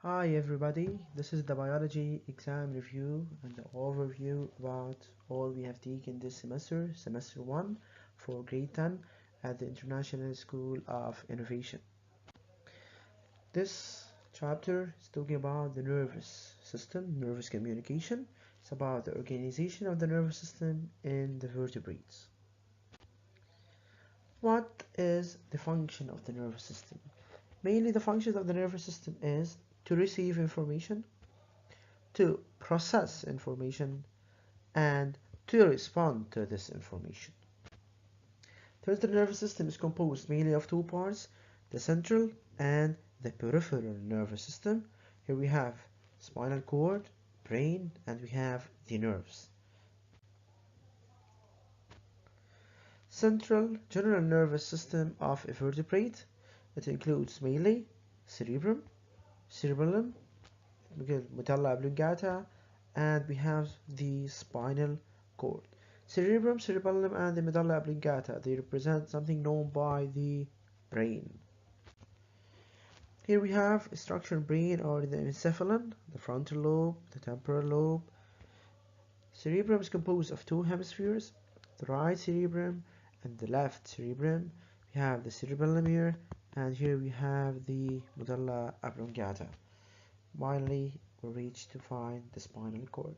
Hi everybody, this is the biology exam review and the overview about all we have taken this semester, semester 1 for grade 10 at the International School of Innovation. This chapter is talking about the nervous system, nervous communication. It's about the organization of the nervous system in the vertebrates. What is the function of the nervous system? Mainly the function of the nervous system is to receive information, to process information, and to respond to this information. The central nervous system is composed mainly of two parts, the central and the peripheral nervous system. Here we have spinal cord, brain, and we have the nerves. Central general nervous system of a vertebrate. It includes mainly cerebrum, cerebellum, medulla oblongata, and we have the spinal cord. Cerebrum, cerebellum, and the medulla oblongata, they represent something known by the brain. Here we have a structured brain or the encephalon, the frontal lobe, the temporal lobe. Cerebrum is composed of two hemispheres, the right cerebrum and the left cerebrum. We have the cerebellum here, and here we have the medulla oblongata. Finally, we reach to find the spinal cord.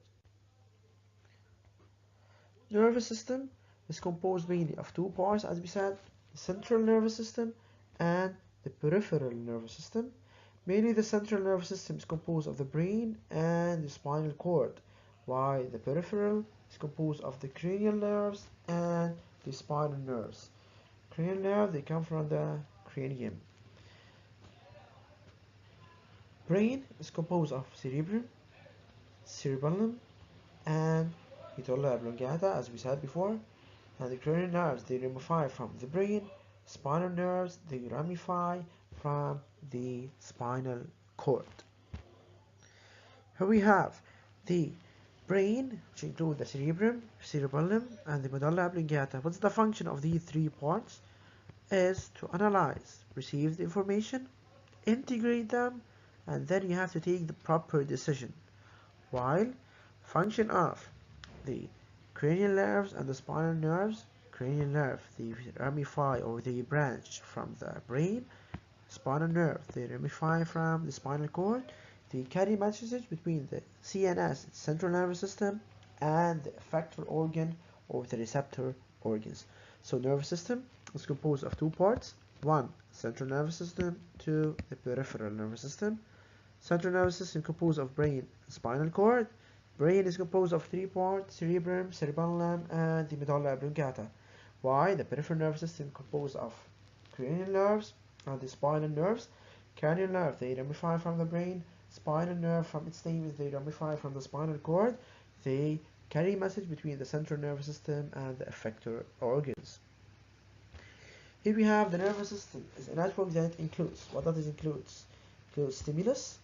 The nervous system is composed mainly of two parts, as we said, the central nervous system and the peripheral nervous system. Mainly the central nervous system is composed of the brain and the spinal cord, while the peripheral is composed of the cranial nerves and the spinal nerves. Cranial nerves, they come from the cranium. Brain is composed of cerebrum, cerebellum, and medulla oblongata, as we said before. And the cranial nerves, they ramify from the brain. Spinal nerves, they ramify from the spinal cord. Here we have the brain, which includes the cerebrum, cerebellum, and the medulla oblongata. What's the function of these three parts? Is to analyze, receive the information, integrate them, and then you have to take the proper decision. While function of the cranial nerves and the spinal nerves, cranial nerve, they ramify or they branch from the brain. Spinal nerve, they ramify from the spinal cord. They carry messages between the CNS, central nervous system, and the effector organ or the receptor organs. So nervous system is composed of two parts. One, central nervous system. Two, the peripheral nervous system. Central nervous system composed of brain and spinal cord. Brain is composed of three parts, cerebrum, cerebellum, and the medulla oblongata. Why? The peripheral nervous system composed of cranial nerves and the spinal nerves. Cranial nerve, they ramify from the brain. Spinal nerve, from its name, they ramify from the spinal cord. They carry message between the central nervous system and the effector organs. Here we have the nervous system is a network that includes, what does it includes? Includes stimulus.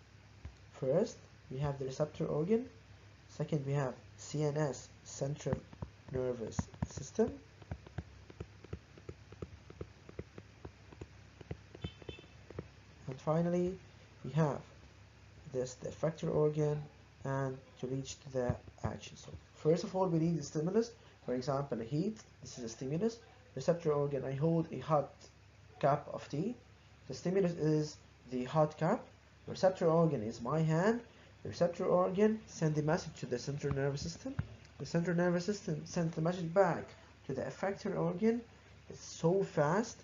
First, we have the receptor organ. Second, we have CNS, central nervous system. And finally, we have this, the effector organ, and to reach to the action. So first of all, we need the stimulus. For example, heat. This is a stimulus. Receptor organ, I hold a hot cup of tea. The stimulus is the hot cup. The receptor organ is my hand. The receptor organ sends the message to the central nervous system. The central nervous system sends the message back to the effector organ. It's so fast.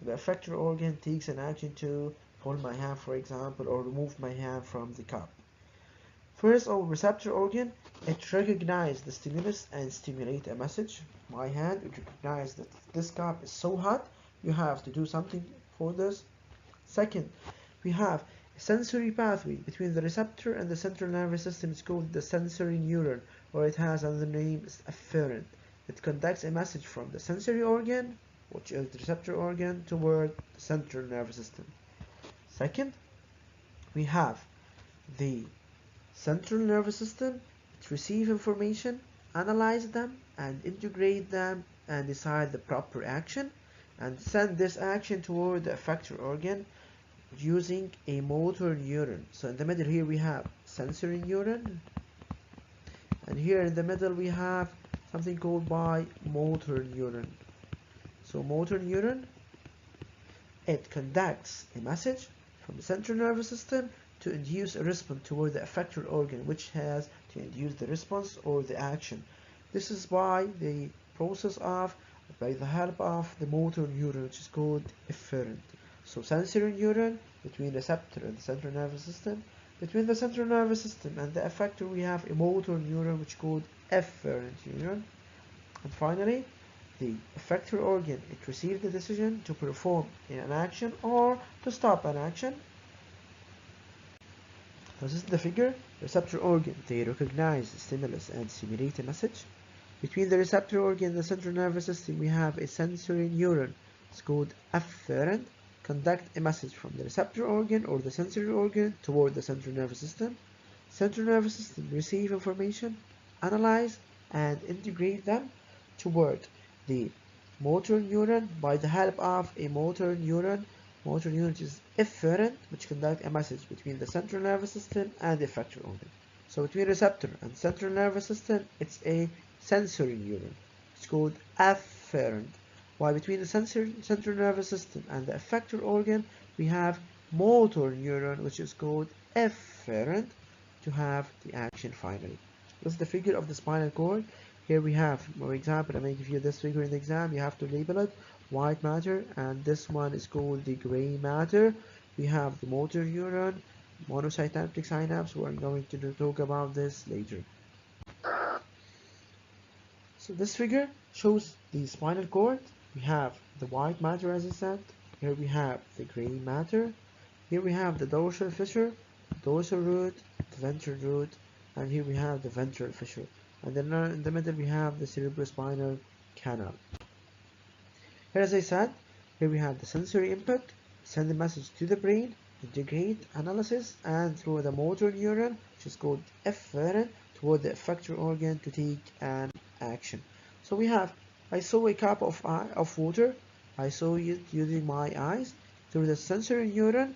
The effector organ takes an action to hold my hand, for example, or remove my hand from the cup. First, our receptor organ, it recognizes the stimulus and stimulate a message. My hand, it recognizes that this cup is so hot, you have to do something for this. Second, we have a sensory pathway between the receptor and the central nervous system. It's called the sensory neuron, or it has another name, is afferent. It conducts a message from the sensory organ, which is the receptor organ, toward the central nervous system. Second, we have the central nervous system. It receives information, analyze them, and integrate them, and decide the proper action, and send this action toward the effector organ. using a motor neuron. So in the middle here we have sensory neuron, and here in the middle we have something called motor neuron. So motor neuron, it conducts a message from the central nervous system to induce a response toward the effector organ, which has to induce the response or the action. This is by the by the help of the motor neuron, which is called efferent. So sensory neuron between receptor and the central nervous system. Between the central nervous system and the effector, we have a motor neuron, which is called efferent neuron. And finally, the effector organ, it receives the decision to perform an action or to stop an action. So this is the figure. Receptor organ, they recognize the stimulus and simulate a message. Between the receptor organ and the central nervous system, we have a sensory neuron. It's called afferent. Conduct a message from the receptor organ or the sensory organ toward the central nervous system. Central nervous system receive information, analyze, and integrate them toward the motor neuron by the help of a motor neuron. Motor neuron is efferent, which conduct a message between the central nervous system and the effector organ. So between receptor and central nervous system, it's a sensory neuron. It's called afferent. While between the central nervous system and the effector organ, we have motor neuron, which is called efferent, to have the action finally. This is the figure of the spinal cord. Here we have, for example, I may give you this figure in the exam. You have to label it white matter, and this one is called the gray matter. We have the motor neuron, monosynaptic synapse. We're going to talk about this later. So this figure shows the spinal cord. We have the white matter, as I said. Here we have the gray matter. Here we have the dorsal fissure, dorsal root, the ventral root, and here we have the ventral fissure. And then in the middle we have the cerebrospinal canal. Here, as I said, here we have the sensory input, send the message to the brain, integrate, analysis, and through the motor neuron, which is called efferent, toward the effector organ to take an action. So we have, I saw a cup of water, I saw it using my eyes, through the sensory neuron,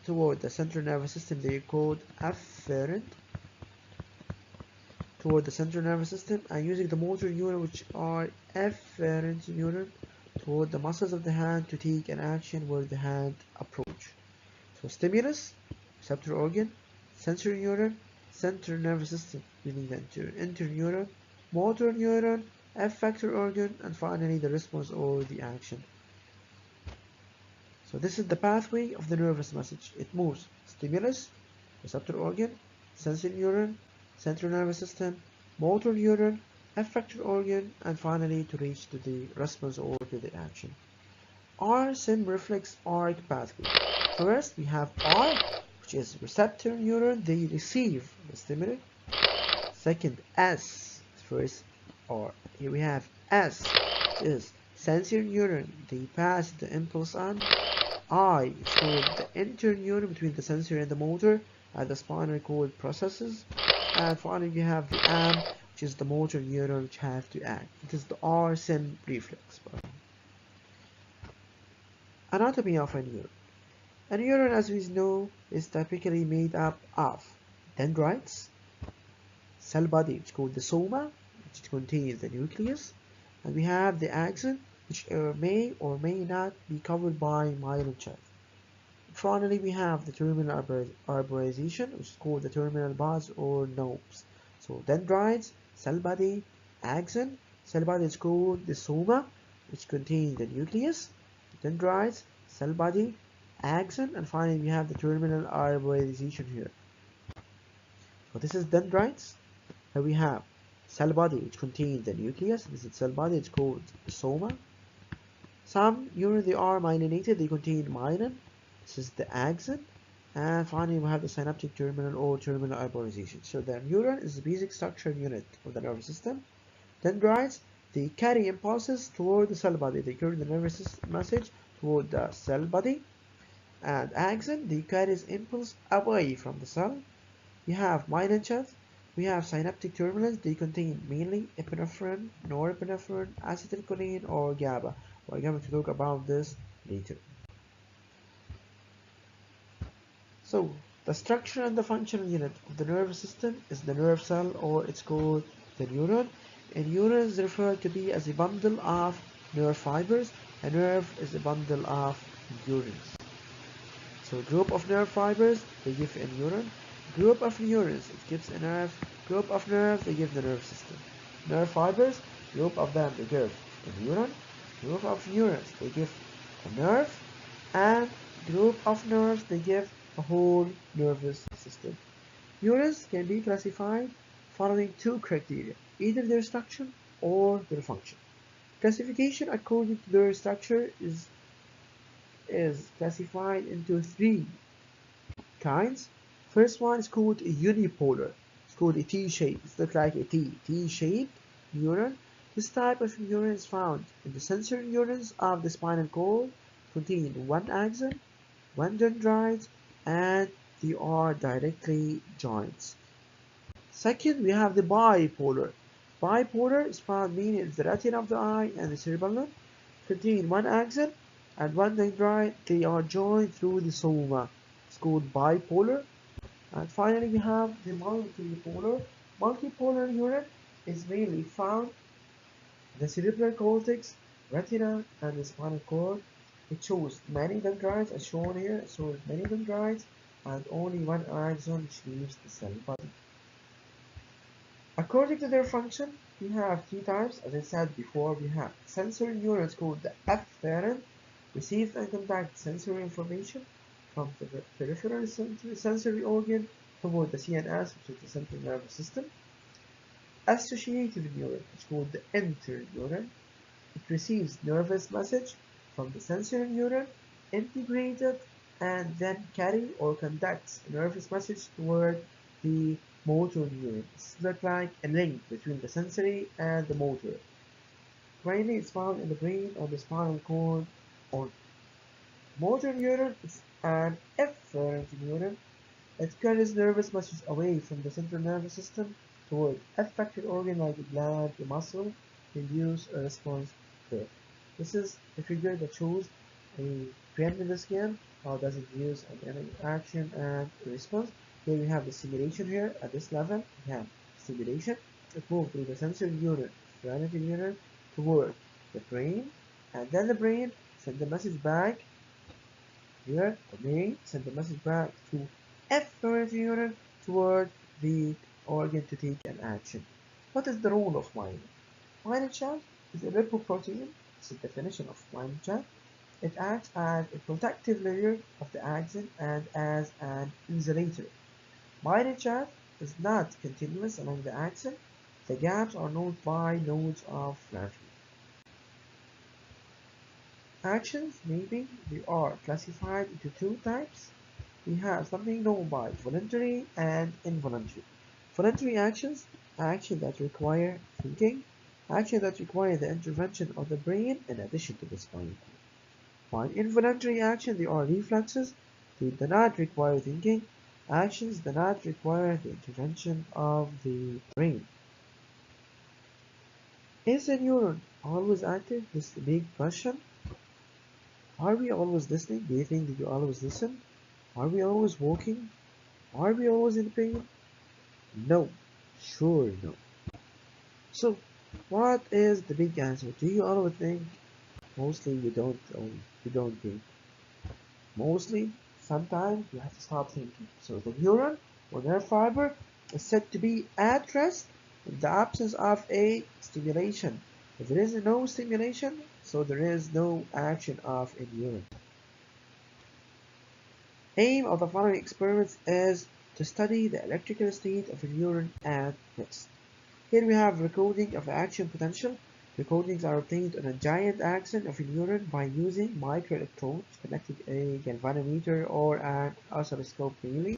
toward the central nervous system, they are called afferent, toward the central nervous system, and using the motor neuron, which are efferent neuron, toward the muscles of the hand to take an action where the hand approach. So stimulus, receptor organ, sensory neuron, central nervous system, meaning the interneuron, motor neuron, effector organ, and finally the response or the action. So this is the pathway of the nervous message. It moves stimulus, receptor organ, sensory neuron, central nervous system, motor neuron, effector organ, and finally to reach to the response or to the action. R-sim reflex arc pathway. First we have R, which is receptor neuron, they receive the stimulus. Second, S, first R. Here we have S, which is sensory neuron, they pass the impulse on. I is called the interneuron between the sensory and the motor, and the spinal cord processes. And finally we have the AM, which is the motor neuron which have to act. It is the R-sim reflex. Anatomy of a neuron. A neuron, as we know, is typically made up of dendrites, cell body, which is called the soma, which contains the nucleus, and we have the axon, which may or may not be covered by myelin chain. Finally, we have the terminal arborization, which is called the terminal buds or knobs. So dendrites, cell body, axon. Cell body is called the soma, which contains the nucleus, dendrites, cell body, axon, and finally we have the terminal arborization here. So this is dendrites. Here we have cell body, which contains the nucleus. This is cell body, it's called the soma. Some neurons, they are myelinated, they contain myelin. This is the axon. And finally we have the synaptic terminal or terminal arborization. So the neuron is the basic structure unit of the nervous system. Dendrites, they carry impulses toward the cell body. They carry the nervous message toward the cell body. And axon, they carries impulse away from the cell. We have myelin chains. We have synaptic terminals. They contain mainly epinephrine, norepinephrine, acetylcholine, or GABA. We're going to talk about this later. So the structure and the functional unit of the nervous system is the nerve cell, or it's called the neuron. And neuron is referred to be as a bundle of nerve fibers. A nerve is a bundle of neurons. So group of nerve fibers, they give a neuron. Group of neurons, it gives a nerve. Group of nerves, they give the nerve system. Nerve fibers, group of them, they give a neuron. Group of neurons, they give a nerve. And group of nerves, they give a whole nervous system. Neurons can be classified following two criteria, either their structure or their function. Classification according to their structure is classified into three kinds. First one is called a unipolar. It's called a T-shape. It looks like a T-shaped neuron. This type of neuron is found in the sensory neurons of the spinal cord, containing one axon, one dendrite, and they are directly joined. Second, we have the bipolar. Bipolar is found mainly in the retina of the eye and the cerebellum, contain one axon and one dendrite. They are joined through the soma. It's called bipolar. And finally, we have the multipolar. Multipolar neuron is mainly found in the cerebral cortex, retina, and the spinal cord. It shows many dendrites, as shown here. It shows many dendrites and only one axon which leaves the cell body. According to their function, we have three types. As I said before, we have sensory neurons called the afferent, receives and conducts sensory information from the peripheral sensory organ toward the CNS, which is the central nervous system. Associative neuron is called the interneuron. It receives nervous message from the sensory neuron, integrated, and then carry or conducts a nervous message toward the motor neurons. Look like a link between the sensory and the motor. Mainly it's found in the brain or the spinal cord only. Motor neuron is an efferent neuron. It carries nervous messages away from the central nervous system toward affected organ like the gland, the muscle, to induce a response there. This is the figure that shows a brain in the skin, how does it use an action and response. Here we have the stimulation here at this level. We have stimulation. It moves through the sensory neuron, serenity neuron, toward the brain, and then the brain sends the message back here. The brain sends the message back to efferent neuron toward the organ to take an action. What is the role of myelin? Myelin chain is a lipoprotein. It's the definition of myelin chain. It acts as a protective layer of the axon and as an insulator. Myelin chain is not continuous along the axon. The gaps are known by nodes of Flannery. Actions, maybe, they are classified into two types. We have something known by voluntary and involuntary. Voluntary actions, actions that require thinking, actions that require the intervention of the brain in addition to the spinal cord. While involuntary actions, they are reflexes, they do not require thinking, actions do not require the intervention of the brain. Is a neuron always active? This is a big question. Are we always listening? Do you think that you always listen? Are we always walking? Are we always in pain? No. Sure no. So, what is the big answer? Do you always think? Mostly you don't think. Mostly, sometimes you have to stop thinking. So the neuron or nerve fiber is said to be at rest in the absence of a stimulation. If there is no stimulation, so there is no action of a neuron. Aim of the following experiments is to study the electrical state of a neuron at rest. Here we have recording of action potential. Recordings are obtained on a giant axon of a neuron by using microelectrodes connected to a galvanometer or an oscilloscope relay.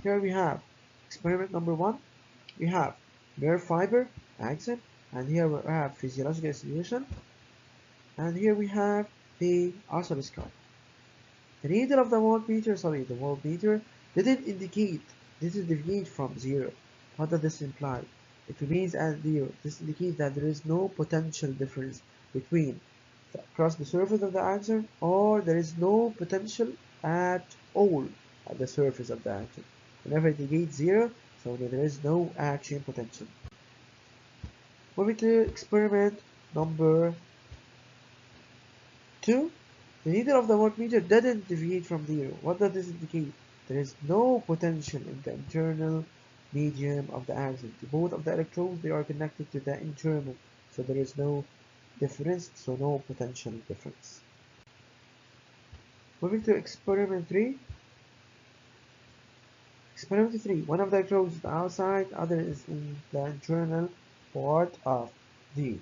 Here we have experiment number 1. We have nerve fiber, axon, and here we have physiological stimulation. And here we have the oscilloscope. The needle of the voltmeter, didn't deviate from 0. What does this imply? It remains as 0. This indicates that there is no potential difference between across the surface of the axon, or there is no potential at all. at the surface of the action. Whenever it negates 0, so there is no action potential. Moving to experiment number 2. The needle of the voltmeter didn't deviate from 0. What does this indicate? There is no potential in the internal medium of the axis. Both of the electrodes, they are connected to the internal, so there is no difference, so no potential difference. Moving to experiment 3. Experiment 3. One of the electrodes is outside, other is in the internal part of the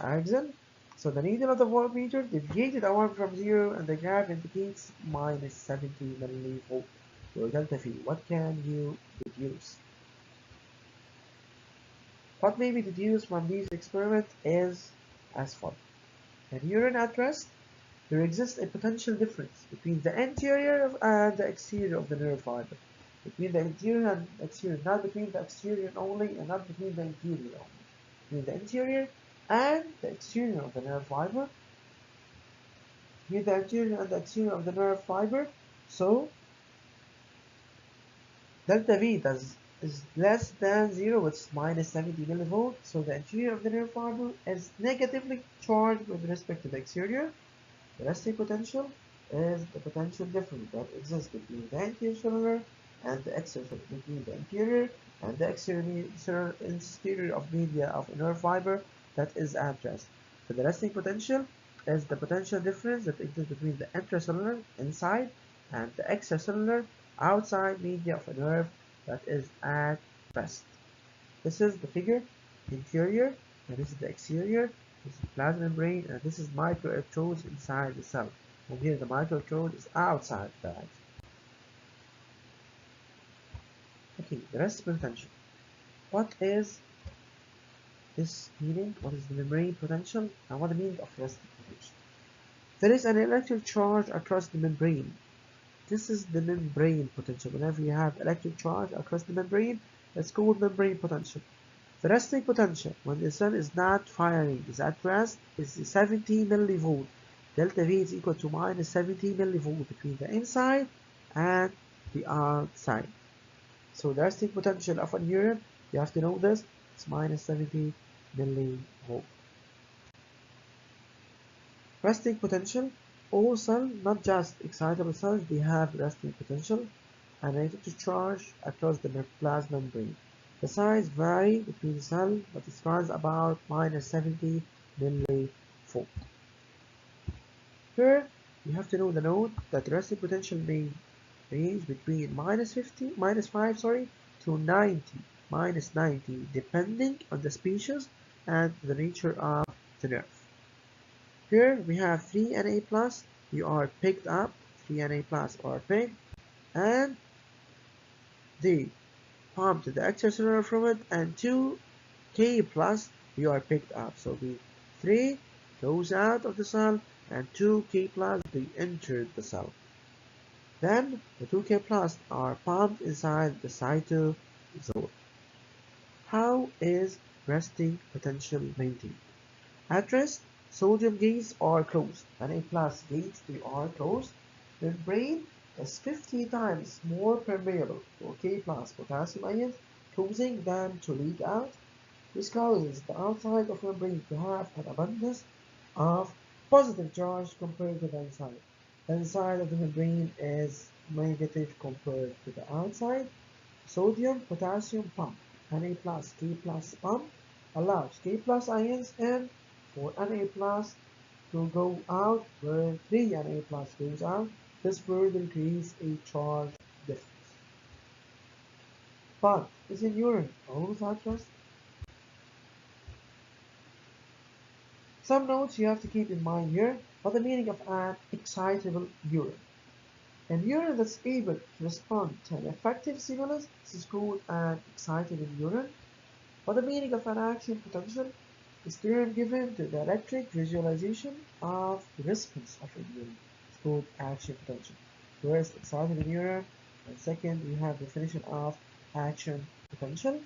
axle. So the needle of the voltmeter deviated away from 0 and the graph indicates minus 70 millivolt. So delta V, what can you deduce? What may be deduced from these experiments is as follows. In neuron at rest, there exists a potential difference between the interior and the exterior of the nerve fiber. Between the interior and exterior, not between the exterior only and not between the interior only. Between the interior and the exterior of the nerve fiber. Between the interior and the exterior of the nerve fiber. So delta V is less than 0, which is minus 70 millivolts. So the interior of the nerve fiber is negatively charged with respect to the exterior. The resting potential is the potential difference that exists between the intracellular and the extracellular, between the interior and the exterior of media of a nerve fiber that is at rest. So the resting potential is the potential difference that exists between the intracellular inside and the extracellular outside media of a nerve that is at rest. This is the figure, interior, and this is the exterior. This is plasma membrane, and this is microelectrodes inside the cell. And here the microelectrode is outside the axis. Okay, the resting potential. What is this meaning? What is the membrane potential? And what the meaning of resting potential? There is an electric charge across the membrane. This is the membrane potential. Whenever you have electric charge across the membrane, it's called membrane potential. The resting potential, when the cell is not firing, is at rest, is 70 millivolt. Delta V is equal to minus 70 millivolt between the inside and the outside. So the resting potential of a neuron, you have to know this, it's minus 70 millivolt. Resting potential, all cells, not just excitable cells, they have resting potential and electric charge across the plasma membrane. The size vary between the cell, but it runs about minus 70 millivolt. Here, you have to know the note that the resting potential may range between minus 5, to 90, minus 90, depending on the species and the nature of the nerve. Here we have 3 Na+, you are picked up, 3 Na+ are picked, and they pump to the extracellular fluid, and 2K+ you are picked up. So the 3 goes out of the cell and 2K+ they enter the cell. Then the 2K+ are pumped inside the cytosol. How is resting potential maintained? At rest, sodium gates are closed. Na+ gates they are closed. The brain is 50 times more permeable to K+ potassium ions, causing them to leak out. This causes the outside of the brain to have an abundance of positive charge compared to the inside. The inside of the membrane is negative compared to the outside. Sodium potassium pump, Na+, K+ pump, allows K+ ions in for Na+ to go out where 3 Na+ goes out. This further creates a charge difference. But is a neuron always at rest? Some notes you have to keep in mind here. What the meaning of an excitable neuron? A neuron that's able to respond to an effective stimulus is called an excitable neuron. What the meaning of an action potential? Is term given to the electric visualization of the response of a neuron. It's called action potential. First, excitable neuron, and second, we have definition of action potential.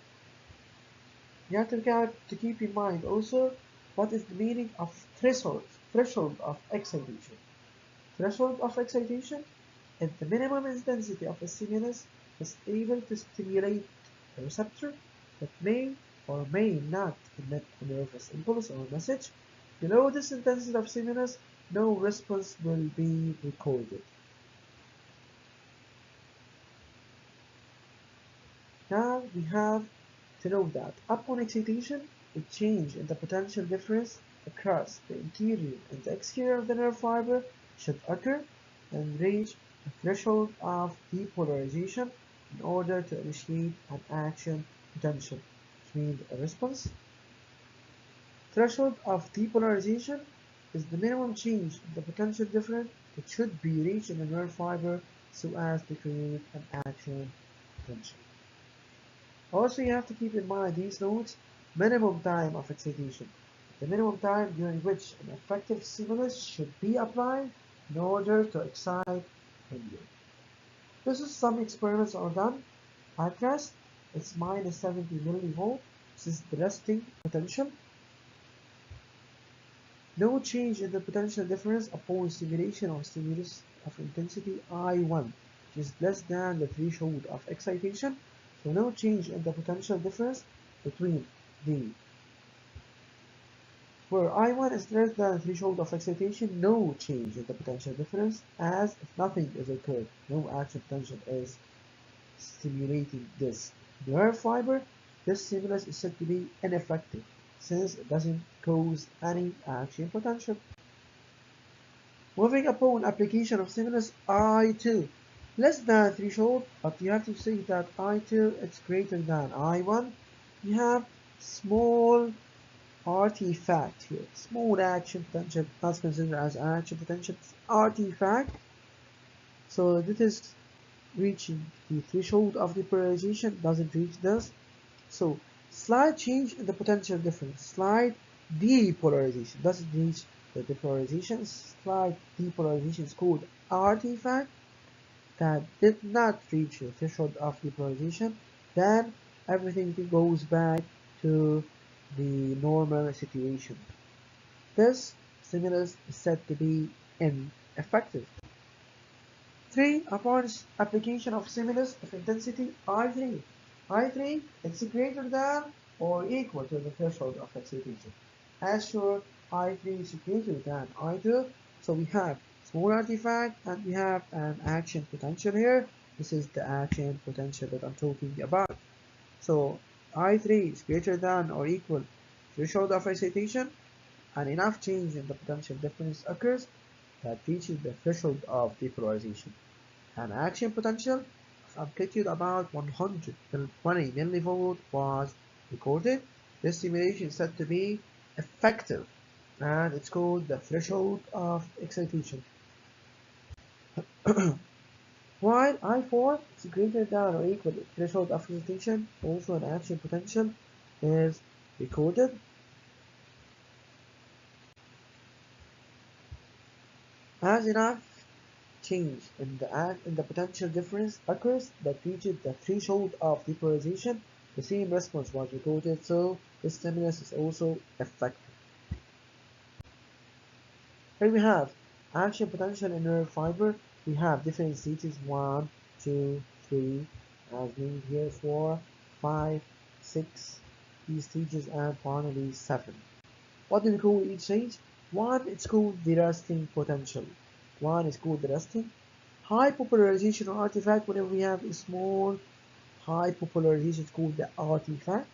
You have to keep in mind also what is the meaning of threshold of excitation. Threshold of excitation if the minimum intensity of a stimulus is able to stimulate a receptor that may or may not emit a nervous impulse or message. Below this intensity of stimulus, no response will be recorded. Now we have to know that upon excitation, a change in the potential difference across the interior and the exterior of the nerve fiber should occur and reach the threshold of depolarization in order to initiate an action potential, which means a response. Threshold of depolarization is the minimum change in the potential difference that should be reached in the nerve fiber so as to create an action potential. Also, you have to keep in mind these notes: minimum time of excitation, the minimum time during which an effective stimulus should be applied in order to excite ganglion. This is some experiments are done. At rest, it's minus 70 millivolt. This is the resting potential. No change in the potential difference upon stimulation or stimulus of intensity I1, which is less than the threshold of excitation. So no change in the potential difference between where I1 is less than the threshold of excitation, no change in the potential difference, as if nothing is occurred, no action potential is stimulating this nerve fiber. This stimulus is said to be ineffective since it doesn't cause any action potential. Moving upon application of stimulus I2, less than threshold, but you have to say that I2 is greater than I1. You have small artifact here, small action potential, not considered as action potential, artifact. So this is reaching the threshold of depolarization, doesn't reach this. So slight change in the potential difference, slight depolarization, doesn't reach the depolarization. Slight depolarization is called artifact that did not reach the threshold of depolarization. Then everything goes back to the normal situation. This stimulus is said to be ineffective. 3. Upon application of stimulus of intensity I3. I3 is greater than or equal to the threshold of excitation. As sure, I3 is greater than I2, so we have small artifact and we have an action potential here. This is the action potential that I'm talking about. So I3 is greater than or equal to threshold of excitation, and enough change in the potential difference occurs that reaches the threshold of depolarization. An action potential of amplitude about 120 millivolt was recorded. This simulation is said to be effective, and it's called the threshold of excitation. While I4 is greater than or equal to the threshold of excitation, also an action potential is recorded. As enough change in the potential difference occurs that reaches the threshold of depolarization, the same response was recorded, so the stimulus is also effective. Here we have action potential in nerve fiber. We have different stages: 1, 2, 3, as named here, 4, 5, 6, these stages, and finally 7. What do we call each stage? 1, it's called the resting potential. 1 is called the resting. High popularization or artifact, whenever we have a small high popularization, it's called the artifact.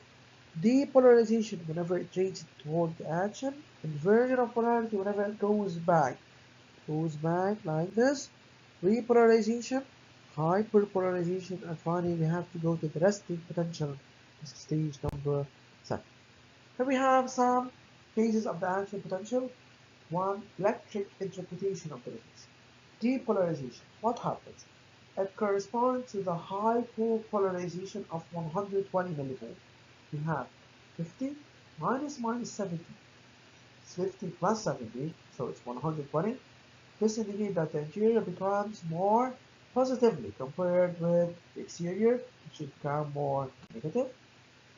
Depolarization, whenever it reaches toward the action. Inversion of polarity, whenever it goes back like this. Repolarization, hyperpolarization, and finally we have to go to the resting potential. This is stage number 7. Here we have some phases of the action potential. 1. Electric interpretation of the difference. Depolarization. What happens? It corresponds to the hypopolarization of 120 millivolt. We have 50 minus 70. It's 50 plus 70, so it's 120. This indicates that the interior becomes more positively compared with the exterior, which should become more negative.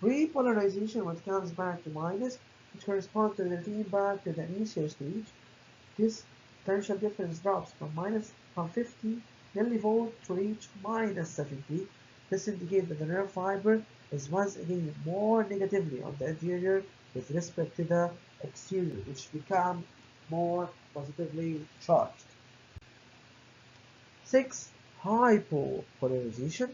Repolarization, when it comes back to minus, which corresponds to the return back to the initial stage. This potential difference drops from 50 millivolt to reach minus 70. This indicates that the nerve fiber is once again more negatively on the interior with respect to the exterior, which become more positively charged. 6. Hypopolarization.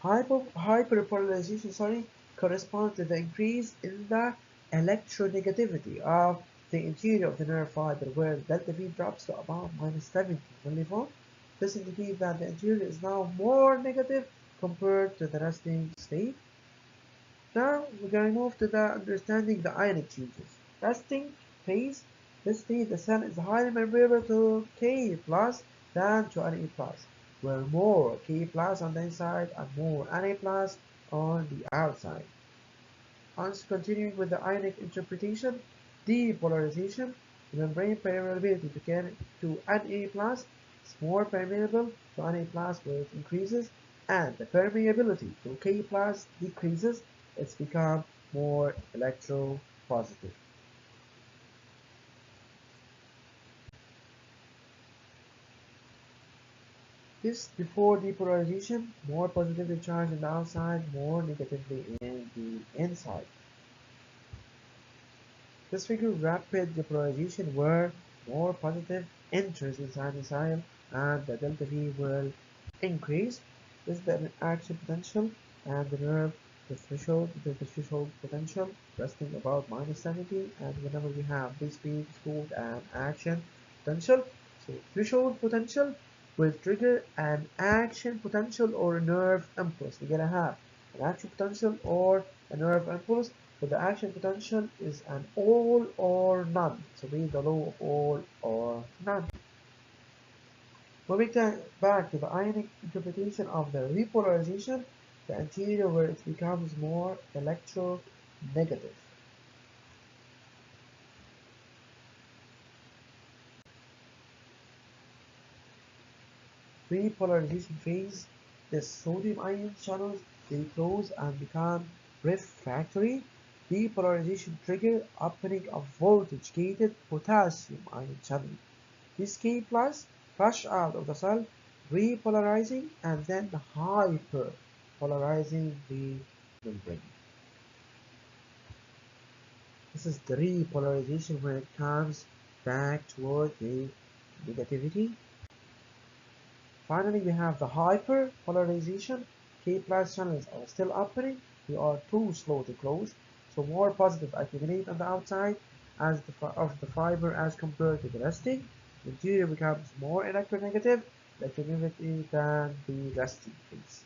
Hyperpolarization corresponds to the increase in the electronegativity of the interior of the nerve fiber, where delta V drops to about minus 70 millivolt. This indicates that the interior is now more negative compared to the resting state. Now we're going to move to the understanding the ionic changes. Resting phase. This state the cell is highly membrane to K plus than to Na plus, where more K plus on the inside and more Na plus on the outside. Once continuing with the ionic interpretation, depolarization, the membrane permeability to Na plus is more permeable to Na plus where it increases, and the permeability to K plus decreases. It's become more electropositive. This before depolarization, more positively charged on the outside, more negatively in the inside. This figure rapid depolarization where more positive enters inside the cell and the delta V will increase. This is the action potential and the nerve, the threshold potential resting about minus 70, and whenever we have this speed it's called an action potential. So threshold potential will trigger an action potential or a nerve impulse. We're gonna have an action potential or a nerve impulse. So the action potential is an all or none. So read the law of all or none. Moving back to the ionic interpretation of the repolarization, the anterior where it becomes more electronegative. Repolarization phase, the sodium ion channels they close and become refractory. Depolarization trigger opening of voltage gated potassium ion channel. This K plus flush out of the cell, repolarizing and then hyperpolarizing the membrane. This is the repolarization when it comes back toward the negativity. Finally, we have the hyperpolarization. K plus channels are still opening. We are too slow to close, so more positive accumulate on the outside as of the fiber as compared to the resting. The interior becomes more electronegative than the resting phase.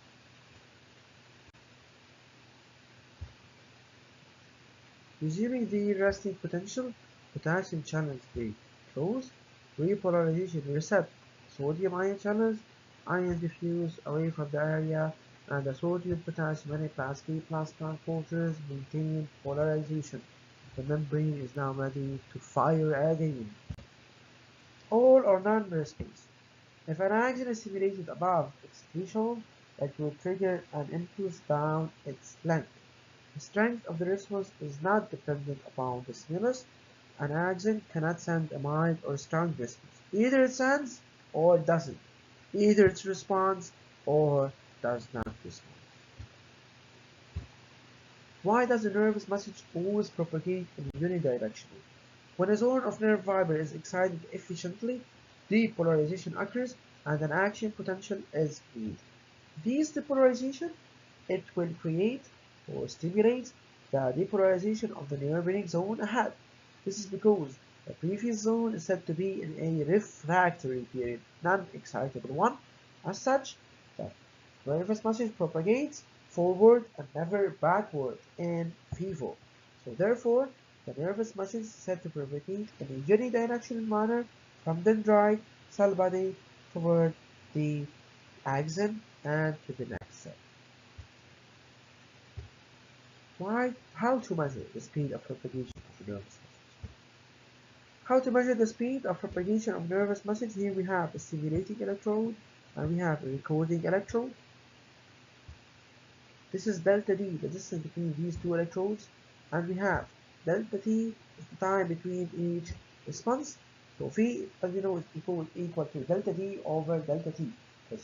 Resuming the resting potential, potassium channels they close, repolarization reset sodium ion channels, ions diffuse away from the area, and the sodium potassium Na plus K plus transporters maintain polarization. The membrane is now ready to fire again. All or none response. If an action is simulated above its threshold, it will trigger an impulse down its length. The strength of the response is not dependent upon the stimulus. An action cannot send a mild or strong response. Either it sends or it doesn't. Either it responds or does not respond. Why does the nervous message always propagate in unidirectional? When a zone of nerve fiber is excited efficiently, depolarization occurs and an action potential is created. This depolarization, it will create or stimulate the depolarization of the nerve zone ahead. This is because the previous zone is said to be in a refractory period, non-excitable one. As such, the nervous message propagates forward and never backward in vivo. So therefore, the nervous message is said to propagate in a unidirectional manner from dendrite cell body toward the axon and to the next cell. How to measure the speed of propagation of the nervous message? How to measure the speed of propagation of nervous message? Here we have a stimulating electrode and we have a recording electrode. This is delta D, the distance between these two electrodes, and we have delta T is the time between each response. So V, as you know, is equal to delta D over delta T.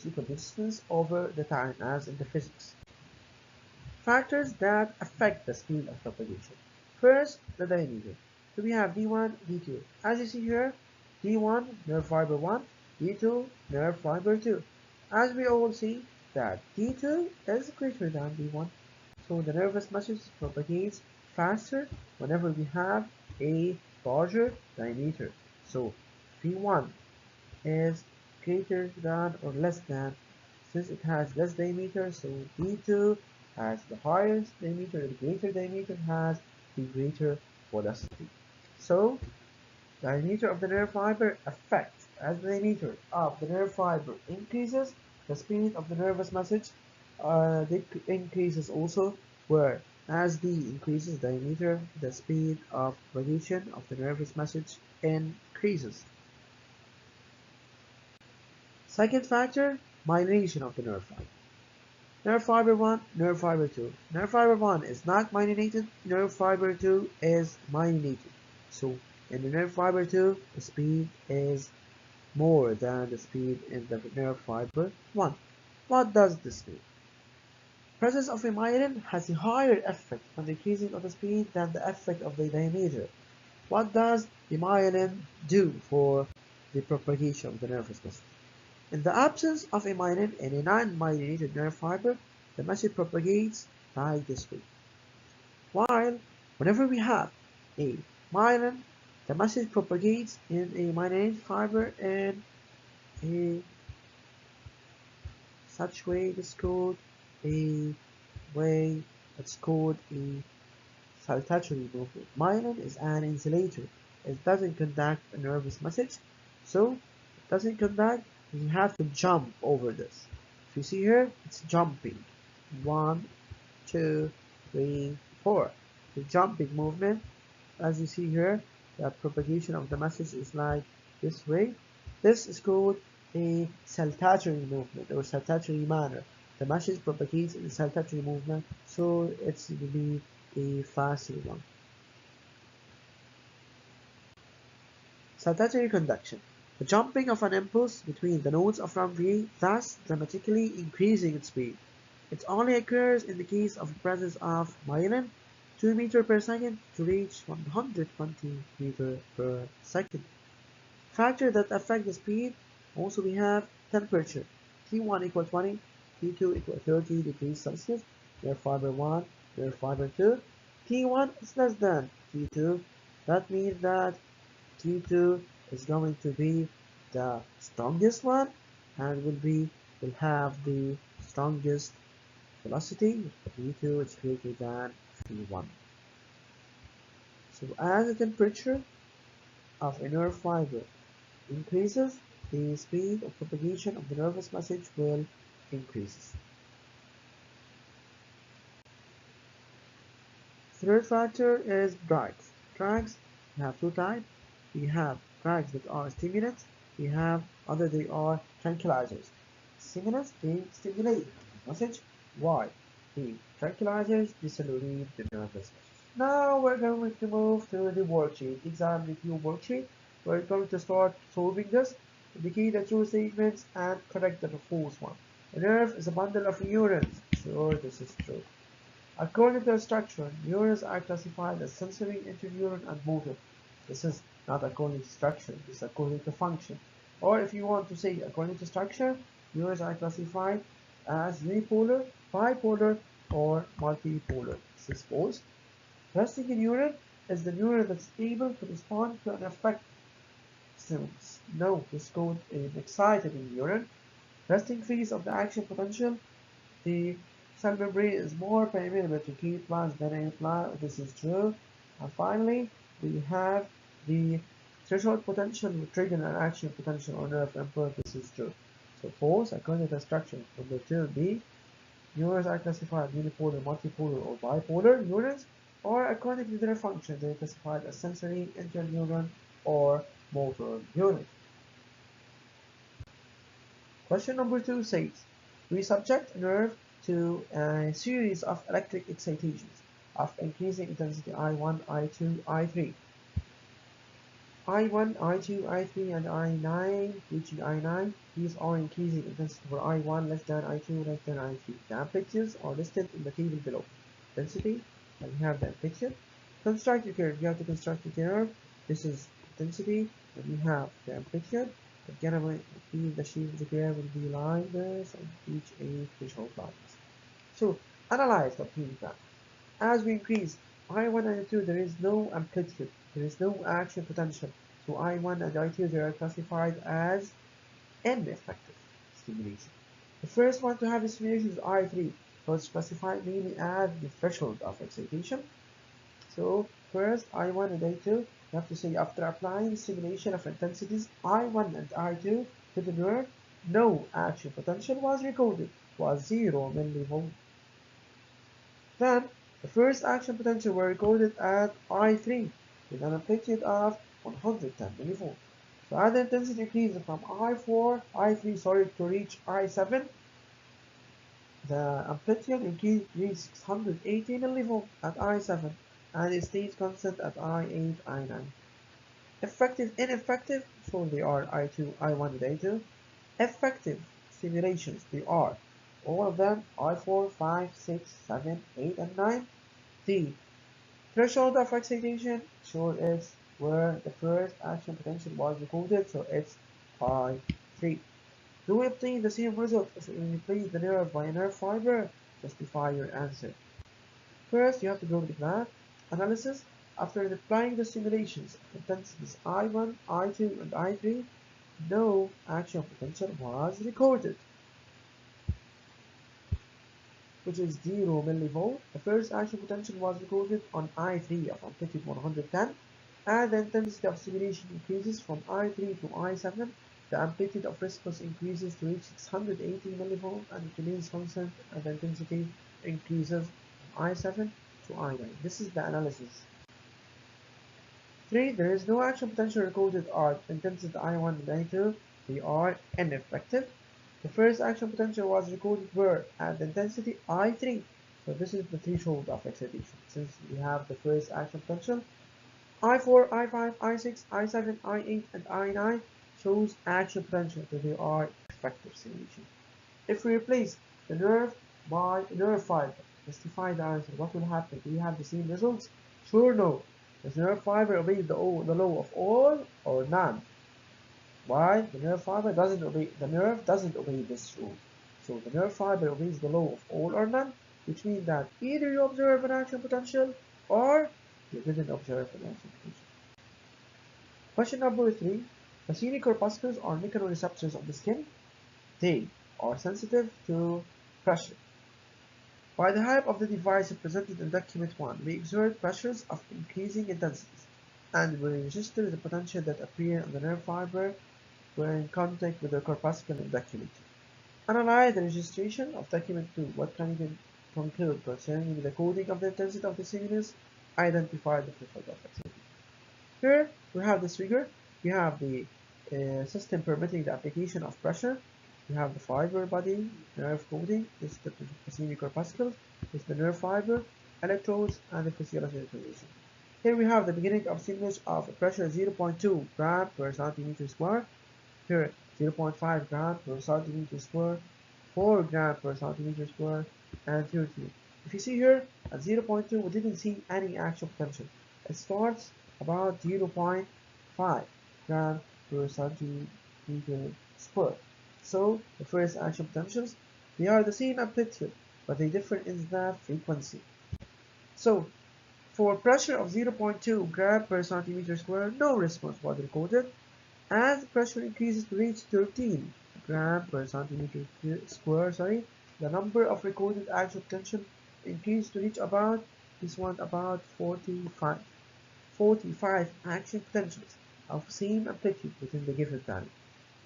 equal distance over the time as in the physics. Factors that affect the speed of propagation. First, the diameter. So we have D1, D2. As you see here, D1, nerve fiber 1, D2, nerve fiber 2. As we all see that D2 is greater than D1, so the nervous message propagates faster whenever we have a larger diameter. So V1 is greater than or less than, since it has less diameter, so D2 has the highest diameter, the greater diameter has the greater velocity. So diameter of the nerve fiber affects, as the diameter of the nerve fiber increases, the speed of the nervous message increases also, where as D increases diameter, the speed of propagation of the nervous message increases. Second factor, myelination of the nerve fiber. Nerve fiber 1, nerve fiber 2. Nerve fiber 1 is not myelinated, nerve fiber 2 is myelinated. So in the nerve fiber 2, the speed is more than the speed in the nerve fiber 1. What does this mean? Presence of a myelin has a higher effect on the increasing of the speed than the effect of the diameter. What does the myelin do for the propagation of the nervous message? In the absence of a myelin in a non-myelinated nerve fiber, the message propagates by this way. While whenever we have a myelin, the message propagates in a myelinated fiber in a such way it's called a saltatory movement. Myelin is an insulator. It doesn't conduct a nervous message, so it doesn't conduct. You have to jump over this. If you see here, it's jumping. 1, 2, 3, 4. The jumping movement, as you see here, the propagation of the message is like this way. This is called a saltatory movement or saltatory manner. The message propagates in a saltatory movement, so it's going to be a faster one. Saltatory conduction. The jumping of an impulse between the nodes of round V, thus dramatically increasing its speed. It only occurs in the case of the presence of myelin, 2 meters per second to reach 120 meters per second. Factors that affect the speed, also we have temperature. T1 equal 20, T2 equal 30 degrees Celsius, nerve fiber 1, nerve fiber 2. T1 is less than T2. That means that T2 is going to be the strongest one and will have the strongest velocity. V2 is greater than V1. So as the temperature of a nerve fiber increases, the speed of propagation of the nervous message will increase. Third factor is drugs. Drugs, we have two types. We have drugs that are stimulants. We have other they are tranquilizers. Stimulants, they stimulate the message. Why? The tranquilizers decelerate the nervous message. Now we're going to move to the worksheet, exam review worksheet. We're going to start solving this. Indicate the true statements and correct the false one. A nerve is a bundle of neurons. Sure, this is true. According to the structure, neurons are classified as sensory, interneuron, and motor. This is not according to structure, this is according to function. Or if you want to say according to structure, neurons are classified as unipolar, bipolar, or multipolar. This is false. Resting neuron is the neuron that's able to respond to an effect. So, no, this is called an excited neuron. Resting phase of the action potential, the cell membrane is more permeable to ketones than a plant. This is true. And finally, we have the threshold potential will trigger an action potential on nerve input. This is true. So false, according to the structure. Number 2B, neurons are classified unipolar, multipolar, or bipolar neurons, or according to their function, they are classified as sensory, interneuron, or motor unit. Question number 2 says, we subject a nerve to a series of electric excitations of increasing intensity I1, I2, I3. I1, I2, I3, and I9, reaching I9. These are increasing intensity for I1 less than I2 less than I3. The amplitudes are listed in the table below. Density, and we have the amplitude. Construct your curve. You have to construct your curve. This is intensity, and we have the amplitude. Again, the shape of the curve will be like this and reach a threshold like this. So, analyze the obtained graph. As we increase I1 and I2, there is no amplitude, there is no action potential. So I1 and I2, they are classified as ineffective stimulation. The first one to have a stimulation is I3, so it's classified mainly as the threshold of excitation. So first I1 and I2, you have to say after applying stimulation of intensities I1 and I2 to the nerve, no action potential was recorded, was 0 millivolt. Then, the first action potential were recorded at I3 with an amplitude of 110 millivolts. So as the intensity increases from I3 to reach I7, the amplitude increased reached 680 millivolts at I7 and it stays constant at I8, I9. Effective, ineffective, so they are I2, I1, and I2. Effective stimulations, they are all of them I4, 5, 6, 7, 8, and 9. The threshold of excitation sure is where the first action potential was recorded, so it's I3. Do we obtain the same result if we replace the nerve by a nerve fiber? Justify your answer. First, you have to go to the graph analysis. After applying the simulations of intensities I1, I2, and I3, no action potential was recorded, which is 0 millivolt. The first action potential was recorded on I3 of amplitude 110, and the intensity of stimulation increases from I3 to I7. The amplitude of response increases to reach 680 millivolt and it remains constant, and the intensity increases from I7 to I9. This is the analysis. 3. There is no action potential recorded at intensity I1 and I2. They are ineffective. The first action potential was recorded where at the intensity I3. So this is the threshold of excitation. Since we have the first action potential, I4, I5, I6, I7, I8, and I9 shows action potential. So they are effective stimulation. If we replace the nerve by nerve fiber, justify the answer. What will happen? Do we have the same results? Sure, no. Does nerve fiber obey the law of all or none? Why? The nerve fiber doesn't obey, the nerve doesn't obey this rule. So the nerve fiber obeys the law of all or none, which means that either you observe an action potential or you didn't observe an action potential. Question number 3. Pacini corpuscles are mechanoreceptors of the skin. They are sensitive to pressure. By the help of the device represented in document 1, we exert pressures of increasing intensities, and we register the potential that appear on the nerve fiber when in contact with the corpuscle in document 2. Analyze the registration of document 2. What can you conclude concerning the coding of the intensity of the stimulus? Identify the threshold of activity. Here we have this figure. We have the system permitting the application of pressure. We have the fiber body, nerve coding, this is the Pacini corpuscles, this is the nerve fiber, electrodes, and the physiological information. Here we have the beginning of stimulus of pressure 0.2 gram per centimeter square. Here 0.5 gram per centimeter square, 4 gram per centimeter square, and 13. If you see here at 0.2, we didn't see any actual potential. It starts about 0.5 gram per centimeter square. So the first action potentials, they are the same amplitude, but they differ in the frequency. So for pressure of 0.2 gram per centimeter square, no response was recorded. As pressure increases to reach 13 gram per centimeter square, the number of recorded actual potential increased to reach about 45 action potentials of same amplitude within the given time.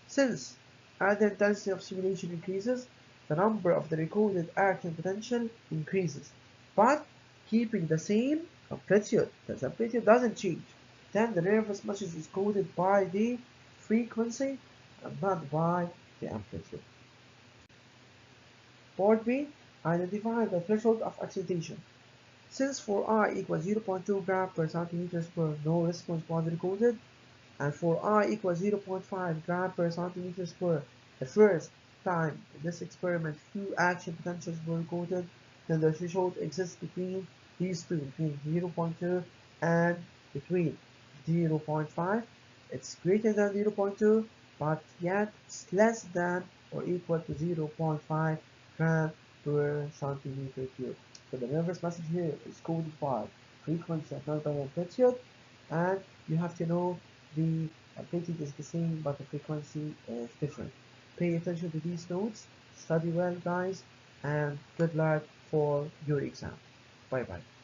Since as the intensity of stimulation increases, the number of the recorded action potential increases, but keeping the same amplitude. The amplitude doesn't change. Then the nervous message is coded by the frequency and not by the amplitude. Part B, identify the threshold of excitation. Since for I equals 0.2 gram per centimeter square, no response was recorded, And for I equals 0.5 gram per centimeter square, the first time in this experiment few action potentials were recorded, then the threshold exists between these two, between 0.2 and between 0.5. It's greater than 0.2, but yet it's less than or equal to 0.5 gram per centimeter cube. So the nervous message here is coded by frequency and not by amplitude, and you have to know the amplitude is the same but the frequency is different. Pay attention to these notes, study well guys, and good luck for your exam. Bye bye.